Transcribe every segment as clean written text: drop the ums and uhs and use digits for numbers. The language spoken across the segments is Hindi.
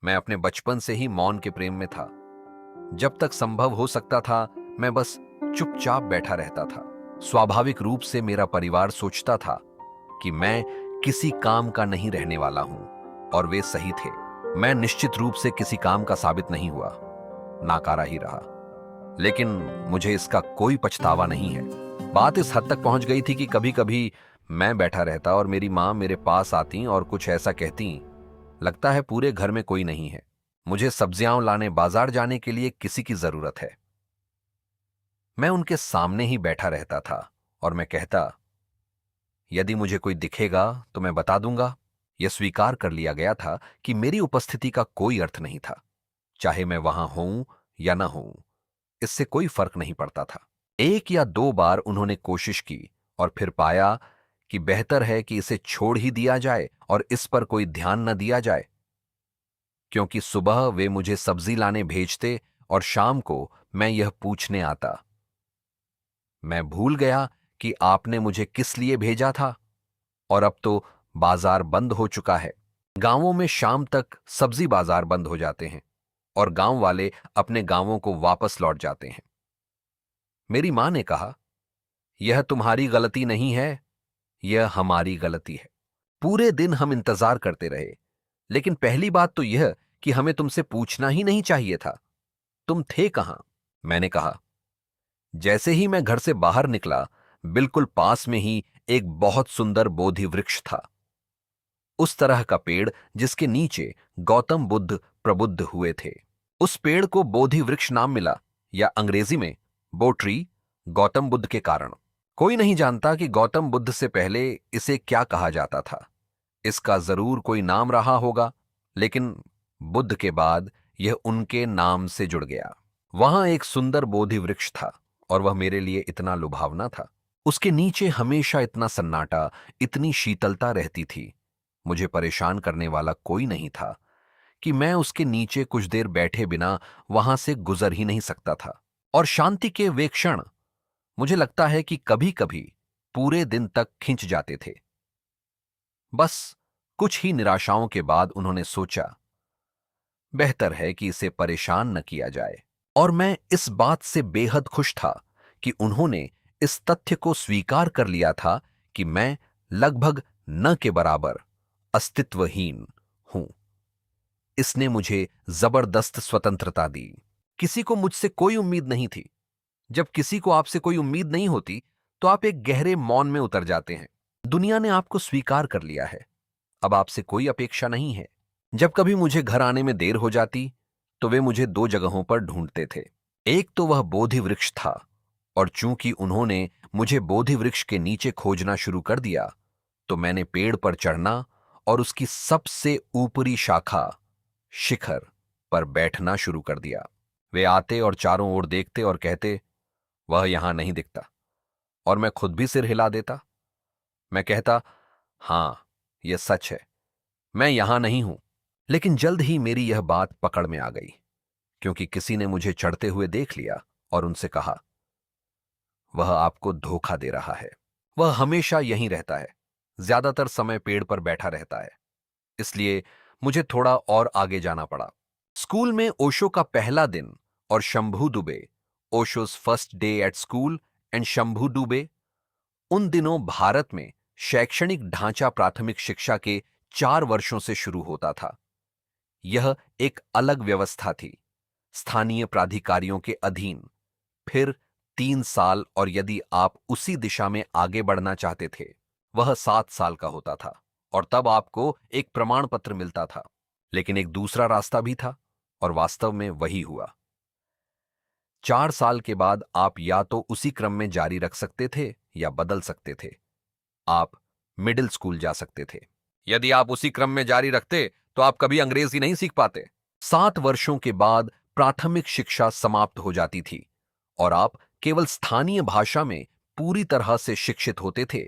मैं अपने बचपन से ही मौन के प्रेम में था। जब तक संभव हो सकता था, मैं बस चुपचाप बैठा रहता था। स्वाभाविक रूप से मेरा परिवार सोचता था कि मैं किसी काम का नहीं रहने वाला हूं, और वे सही थे। मैं निश्चित रूप से किसी काम का साबित नहीं हुआ, नाकारा ही रहा। लेकिन मुझे इसका कोई पछतावा नहीं है। बात इस हद तक पहुंच गई थी कि कभी कभी मैं बैठा रहता और मेरी मां मेरे पास आती और कुछ ऐसा कहती, लगता है पूरे घर में कोई नहीं है, मुझे सब्जियां लाने बाजार जाने के लिए किसी की जरूरत है। मैं उनके सामने ही बैठा रहता था और मैं कहता, यदि मुझे कोई दिखेगा तो मैं बता दूंगा। यह स्वीकार कर लिया गया था कि मेरी उपस्थिति का कोई अर्थ नहीं था। चाहे मैं वहां हूं या ना हूं, इससे कोई फर्क नहीं पड़ता था। एक या दो बार उन्होंने कोशिश की और फिर पाया कि बेहतर है कि इसे छोड़ ही दिया जाए और इस पर कोई ध्यान न दिया जाए, क्योंकि सुबह वे मुझे सब्जी लाने भेजते और शाम को मैं यह पूछने आता, मैं भूल गया कि आपने मुझे किस लिए भेजा था, और अब तो बाजार बंद हो चुका है। गांवों में शाम तक सब्जी बाजार बंद हो जाते हैं और गांव वाले अपने गांवों को वापस लौट जाते हैं। मेरी मां ने कहा, यह तुम्हारी गलती नहीं है, यह हमारी गलती है। पूरे दिन हम इंतजार करते रहे, लेकिन पहली बात तो यह कि हमें तुमसे पूछना ही नहीं चाहिए था। तुम थे कहां? मैंने कहा। जैसे ही मैं घर से बाहर निकला, बिल्कुल पास में ही एक बहुत सुंदर बोधि वृक्ष था। उस तरह का पेड़ जिसके नीचे गौतम बुद्ध प्रबुद्ध हुए थे। उस पेड़ को बोधि वृक्ष नाम मिला, या अंग्रेजी में बोट्री, गौतम बुद्ध के कारण। कोई नहीं जानता कि गौतम बुद्ध से पहले इसे क्या कहा जाता था। इसका जरूर कोई नाम रहा होगा, लेकिन बुद्ध के बाद यह उनके नाम से जुड़ गया। वहां एक सुंदर बोधि वृक्ष था और वह मेरे लिए इतना लुभावना था। उसके नीचे हमेशा इतना सन्नाटा, इतनी शीतलता रहती थी। मुझे परेशान करने वाला कोई नहीं था कि मैं उसके नीचे कुछ देर बैठे बिना वहां से गुजर ही नहीं सकता था। और शांति के वे क्षण, मुझे लगता है कि कभी कभी पूरे दिन तक खिंच जाते थे। बस कुछ ही निराशाओं के बाद उन्होंने सोचा, बेहतर है कि इसे परेशान न किया जाए। और मैं इस बात से बेहद खुश था कि उन्होंने इस तथ्य को स्वीकार कर लिया था कि मैं लगभग न के बराबर अस्तित्वहीन हूं। इसने मुझे जबरदस्त स्वतंत्रता दी। किसी को मुझसे कोई उम्मीद नहीं थी। जब किसी को आपसे कोई उम्मीद नहीं होती, तो आप एक गहरे मौन में उतर जाते हैं। दुनिया ने आपको स्वीकार कर लिया है, अब आपसे कोई अपेक्षा नहीं है। जब कभी मुझे घर आने में देर हो जाती, तो वे मुझे दो जगहों पर ढूंढते थे। एक तो वह बोधि वृक्ष था, और चूंकि उन्होंने मुझे बोधि वृक्ष के नीचे खोजना शुरू कर दिया, तो मैंने पेड़ पर चढ़ना और उसकी सबसे ऊपरी शाखा, शिखर पर बैठना शुरू कर दिया। वे आते और चारों ओर देखते और कहते, वह यहां नहीं दिखता। और मैं खुद भी सिर हिला देता। मैं कहता, हां, यह सच है, मैं यहां नहीं हूं। लेकिन जल्द ही मेरी यह बात पकड़ में आ गई, क्योंकि किसी ने मुझे चढ़ते हुए देख लिया और उनसे कहा, वह आपको धोखा दे रहा है। वह हमेशा यहीं रहता है, ज्यादातर समय पेड़ पर बैठा रहता है। इसलिए मुझे थोड़ा और आगे जाना पड़ा। स्कूल में ओशो का पहला दिन और Shambhu Dubey, Osho's first day at school and Shambhu Dubey, उन दिनों भारत में शैक्षणिक ढांचा प्राथमिक शिक्षा के 4 वर्षों से शुरू होता था। यह एक अलग व्यवस्था थी, स्थानीय प्राधिकारियों के अधीन। फिर 3 साल, और यदि आप उसी दिशा में आगे बढ़ना चाहते थे, वह 7 साल का होता था, और तब आपको एक प्रमाण पत्र मिलता था। लेकिन एक दूसरा रास्ता भी था, और वास्तव में वही हुआ। 4 साल के बाद आप या तो उसी क्रम में जारी रख सकते थे या बदल सकते थे। आप मिडिल स्कूल जा सकते थे। यदि आप उसी क्रम में जारी रखते, तो आप कभी अंग्रेजी नहीं सीख पाते। 7 वर्षों के बाद प्राथमिक शिक्षा समाप्त हो जाती थी और आप केवल स्थानीय भाषा में पूरी तरह से शिक्षित होते थे।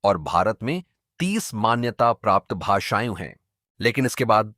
और भारत में 30 मान्यता प्राप्त भाषाएं हैं। लेकिन इसके बाद